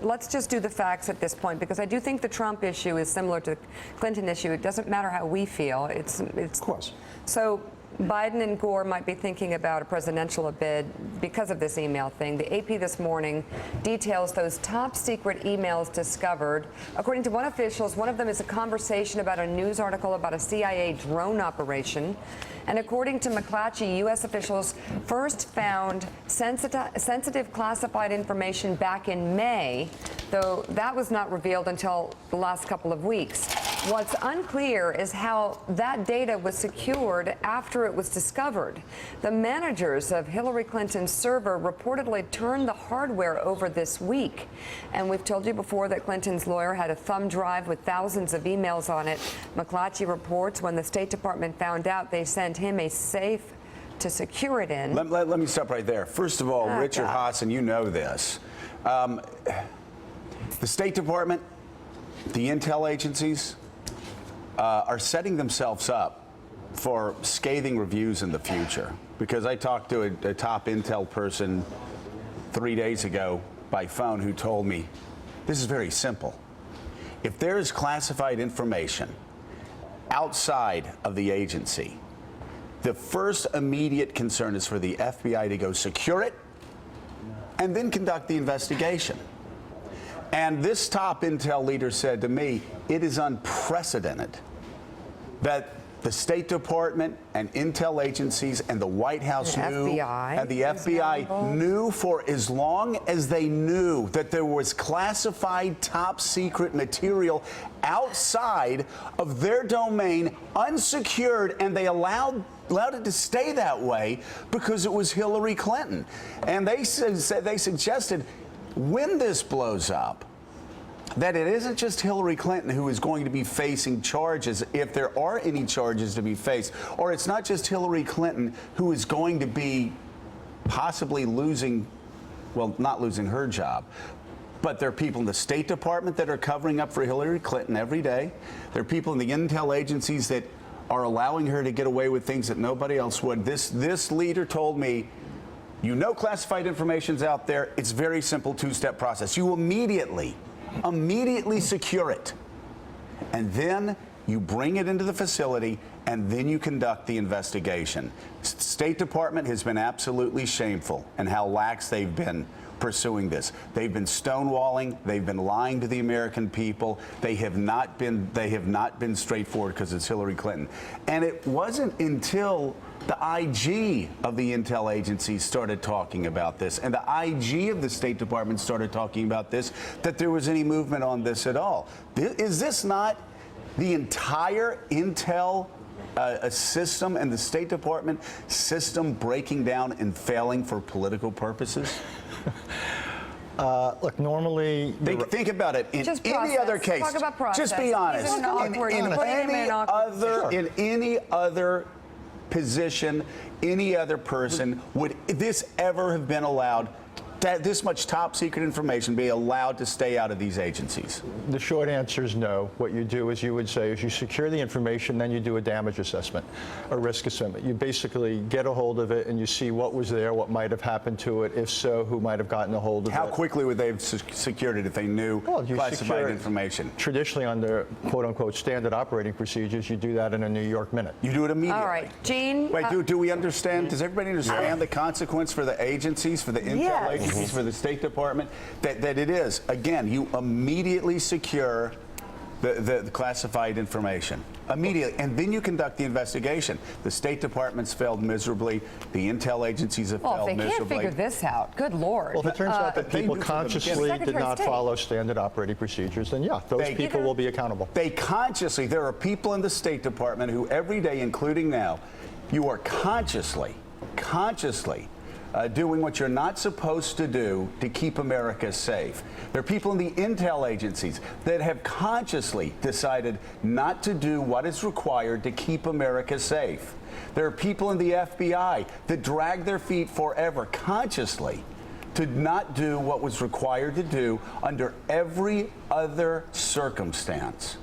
but let's just do the facts at this point, because I do think the Trump issue is similar to the Clinton issue. It doesn't matter how we feel. It's of course. So Biden and Gore might be thinking about a presidential bid because of this email thing. The AP this morning details those top secret emails discovered. According to one official, one of them is a conversation about a news article about a CIA drone operation. And according to McClatchy, U.S. officials first found sensitive classified information back in May, though that was not revealed until the last couple of weeks. What's unclear is how that data was secured after it was discovered. The managers of Hillary Clinton's server reportedly turned the hardware over this week. And we've told you before that Clinton's lawyer had a thumb drive with thousands of emails on it. McClatchy reports when the State Department found out, they sent him a safe to secure it in. Let me stop right there. First of all, Richard Haas, and you know this, the State Department, the intel agencies, are setting themselves up for scathing reviews in the future. Because I talked to a top intel person 3 days ago by phone who told me, this is very simple. If there is classified information outside of the agency, the first immediate concern is for the FBI to go secure it and then conduct the investigation. And this top intel leader said to me, it is unprecedented that the State Department and intel agencies and the White House knew for as long as they knew that there was classified top secret material outside of their domain, unsecured, and they allowed it to stay that way because it was Hillary Clinton. And they suggested when this blows up, that it isn't just Hillary Clinton who is going to be facing charges, if there are any charges to be faced, or it's not just Hillary Clinton who is going to be possibly losing, well, not losing her job, but there are people in the State Department that are covering up for Hillary Clinton every day. There are people in the intel agencies that are allowing her to get away with things that nobody else would. This leader told me, you know classified information's out there. It's very simple two-step process. You immediately secure it, and then you bring it into the facility, and then you conduct the investigation. State Department has been absolutely shameful in how lax they've been pursuing this. They've been stonewalling. They've been lying to the American people. They have not been straightforward because it's Hillary Clinton. And it wasn't until the IG of the intel agencies started talking about this, and the IG of the State Department started talking about this, that there was any movement on this at all. Is this not the entire intel system and the State Department system breaking down and failing for political purposes? Look, normally... Think about it. In any other case, talk about process. Just be honest. In any other position, any other person, would this ever have been allowed, that this much top secret information be allowed to stay out of these agencies? The short answer is no. What you do is you would say is you secure the information, then you do a damage assessment, a risk assessment. You basically get a hold of it and you see what was there, what might have happened to it, if so, who might have gotten a hold of it. How quickly would they have secured it if they knew classified information? Traditionally, under quote-unquote standard operating procedures, you do that in a New York minute. You do it immediately. All right, Gene. Wait, do we understand? Does everybody understand the consequence for the agencies, for the intel agencies, for the State Department, that it is, again, you immediately secure the classified information. Immediately. And then you conduct the investigation. The State Department's failed miserably. The intel agencies have failed miserably. Well, if they can't figure this out, good Lord. Well, if it turns out that people consciously did not follow standard operating procedures, then yeah, those people will be accountable. They consciously, there are people in the State Department who every day, including now, you are consciously doing what you're not supposed to do to keep America safe. There are people in the intel agencies that have consciously decided not to do what is required to keep America safe. There are people in the FBI that drag their feet forever, consciously, to not do what was required to do under every other circumstance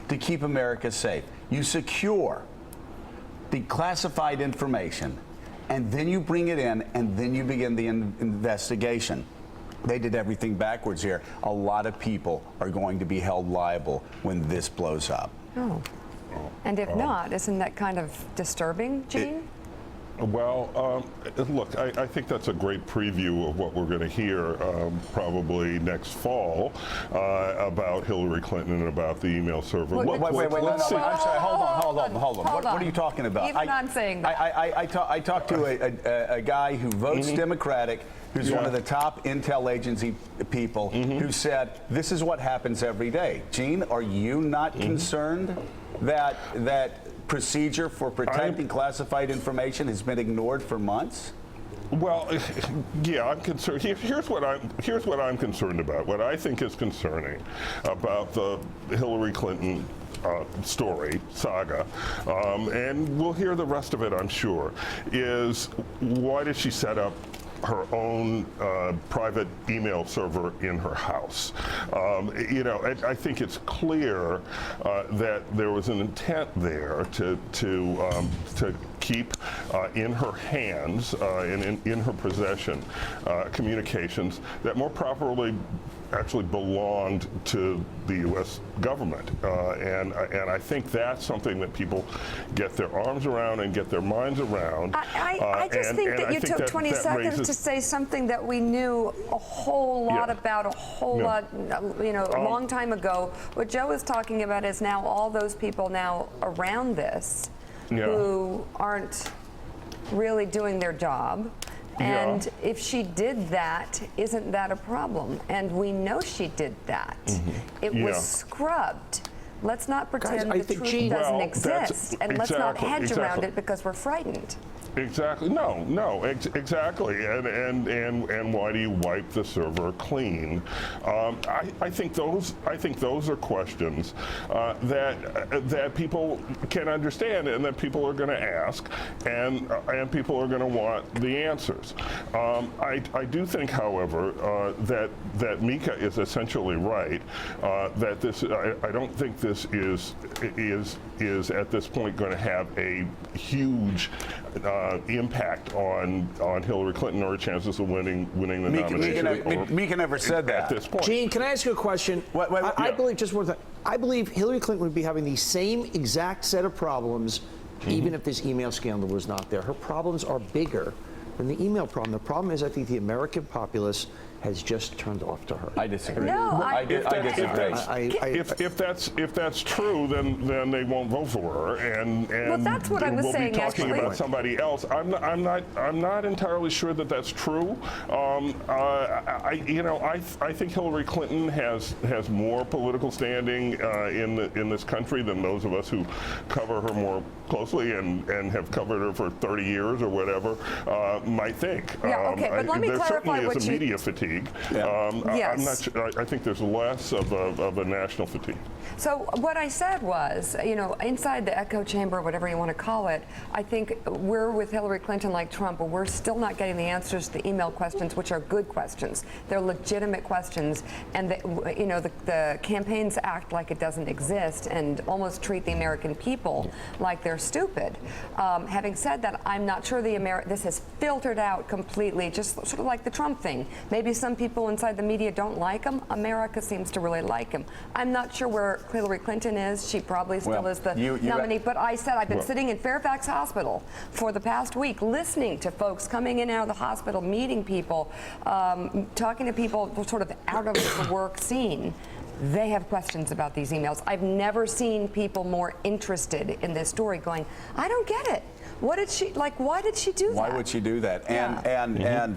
to keep America safe. You secure the classified information, and then you bring it in, and then you begin the investigation. They did everything backwards here. A lot of people are going to be held liable when this blows up. Oh. And if not, isn't that kind of disturbing, Gene? Well, look, I think that's a great preview of what we're going to hear probably next fall about Hillary Clinton and about the email server. Wait, no, I'm see. sorry. Hold on. What are you talking about? Even on saying that. I talked to a guy who votes Democratic, who's one of the top intel agency people, who said, this is what happens every day. Gene, are you not concerned that procedure for protecting classified information has been ignored for months? Well, yeah, I'm concerned. Here's what I'm concerned about. What I think is concerning about the Hillary Clinton story, saga, and we'll hear the rest of it, I'm sure, is why did she set up her own private email server in her house? I think it's clear that there was an intent there to keep in her hands and in her possession communications that more properly actually belonged to the U.S. government, and I think that's something that people get their arms around and get their minds around. I just think that you took 20 seconds to say something that we knew a whole lot about, a whole lot, a long time ago. What Joe is talking about is now all those people now around this who aren't really doing their job. And if she did that, isn't that a problem? And we know she did that. It was scrubbed. Let's not pretend the truth doesn't exist, and let's not hedge around it because we're frightened. Exactly. Exactly. And why do you wipe the server clean? I think those are questions that people can understand and that people are going to ask, and people are going to want the answers. I do think, however, that Mika is essentially right. That this, I don't think this is at this point going to have a huge impact on Hillary Clinton or her chances of winning the nomination. Mika never said that. At this point. Gene, can I ask you a question? I believe just one thing. I believe Hillary Clinton would be having the same exact set of problems, even if this email scandal was not there. Her problems are bigger than the email problem. The problem is, I think the American populace has just turned off to her. I disagree. No, I disagree. If that's true, then they won't vote for her, and Well, that's what I was we'll saying, be talking actually. about somebody else. I'm not entirely sure that that's true. I think Hillary Clinton has more political standing in this country than those of us who cover her more closely and have covered her for 30 years or whatever might think. Okay, but let me there clarify certainly what is a you... media fatigue. Yes. I'm not sure. I think there's less of a national fatigue. So what I said was, inside the echo chamber, whatever you want to call it, I think we're with Hillary Clinton like Trump, but we're still not getting the answers to the email questions, which are good questions. They're legitimate questions, and the campaigns act like it doesn't exist and almost treat the American people like they're stupid. Having said that, I'm not sure this has filtered out completely, just sort of like the Trump thing. Maybe some people inside the media don't like him. America seems to really like him. I'm not sure where Hillary Clinton is. She probably still is the nominee. But I said I've been sitting in Fairfax Hospital for the past week listening to folks coming in and out of the hospital, meeting people, talking to people sort of out of the work scene. They have questions about these emails. I've never seen people more interested in this story going, I don't get it. What did she like? Why did she do that? Why would she do that? And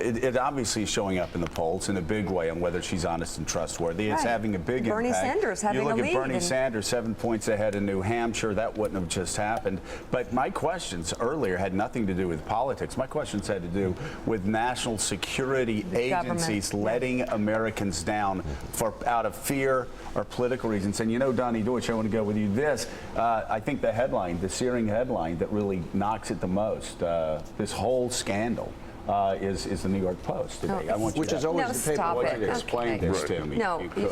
it obviously is showing up in the polls in a big way on whether she's honest and trustworthy. It's having a big Bernie impact. Sanders having a lead. You look at Bernie Sanders, 7 points ahead in New Hampshire. That wouldn't have just happened. But my questions earlier had nothing to do with politics. My questions had to do with national security agencies letting Americans down out of fear or political reasons. And Donnie Deutsch, I want to go with you. I think the searing headline that really knocks it the most, this whole scandal, is the New York Post today. I want you to explain this to me. No, if you could.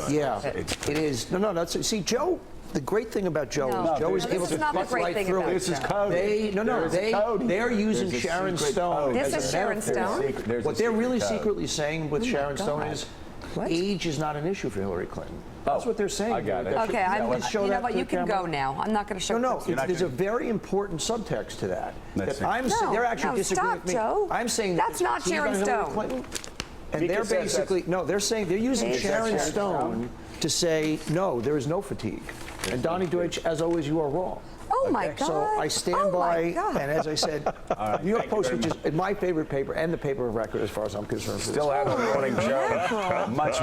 it is. No, that's see, Joe the great thing about Joe No, is Joe is this able is to not the cut great right thing through about it. This is Joe. code. They're using There's a Sharon secret Stone code. This as is a Sharon metaphor. Stone? There's a What they're secret really code. secretly saying with Sharon Stone God. is What? age is not an issue for Hillary Clinton. That's what they're saying. I got it. Okay, I'm, Let's show you know that what? to You the can camera. go now. I'm not going to show. No, clips. not there's a gonna- very important subtext to that. Let's see. They're actually no, disagreeing stop, with me. Joe. I'm saying That's that not see Sharon about Hillary Stone. Clinton? And Mika they're says basically they're saying they're using Hey, Sharon Sharon Stone to say no, there is no fatigue. And Donnie Deutsch, as always, you are wrong. Oh my God. So I stand Oh my by, God. and as I said, New York Post, which is my favorite paper and the paper of record as far as I'm concerned. for this. Still out of the morning show. Much